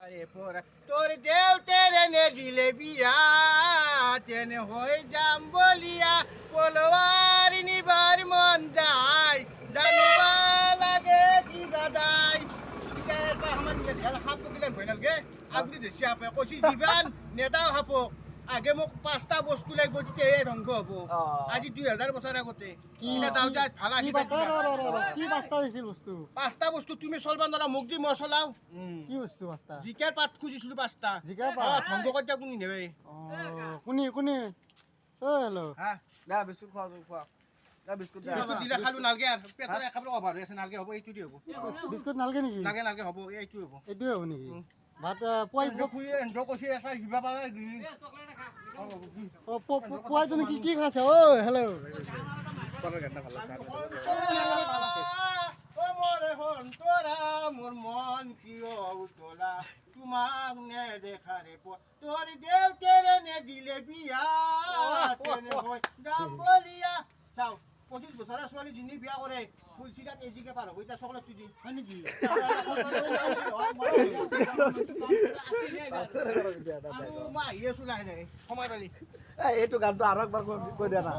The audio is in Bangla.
আরে পরা তোর দেও তেরে নে দিলে বিয়া তেনে হয়ে যাম বলিয়া পলোয়ার নিবার মন যায় জানুবা লাগে কি গাদাই হাপো গিলেন ভয় নালগে আগুরি দেশি হাপে কষি দিবান নেতাও হাপো আগে মোক 5টা বস্তু লাগব তেতিয়াহে ধ্বংস হব আজি 2000 বছৰ আগতে এটা যাও যা ভাল আহি কি পাঁচটা দিছিল বস্তু 5টা বস্তু তুমি চলবা নৰা মোক দি মই চলাও কি বস্তু পাঁচটা জিকাৰ পাত খুজিছিলো 5টা জিকাৰ পাত? ধ্বংস কৰি কোনি নেবে কোনে কোনে ও হেল্ল' হা দা বিস্কুট খোৱা দা বিস্কুট দা বিস্কুট দিলে খালো নালগে আৰু পেটৰ একেবাৰে অভাৰ হৈ আছে নালগে হ'ব এইটো দি হ'ব বিস্কুট নালগে নেকি নালগে নালগে হ'ব এইটো হ'ব এইটোৱে হ'ব নেকি ভাত পুৱাই এন্ধ কৈছে এটা কিবা পালে পুৱাই তুমি কি খাইছা ও হেল্ল' মরে হন্তরা মোর মন কিয় উতলা তোমাক নে দেখারে তোর দেও তেরে নে দিলে বিয়া তেনে হয় যাম বলিয়া চাও 25 বছৰ ছোৱালী যিনি বিয়া কৰে ফুলচিৰাত এজিকে পাৰ হ'ব এতিয়া চকলেট দি হয় নেকি আৰু মই আহি আছো লাহে লাহে সময় পালি এইটো গানটো আৰু একবাৰ কৈ দিয়া না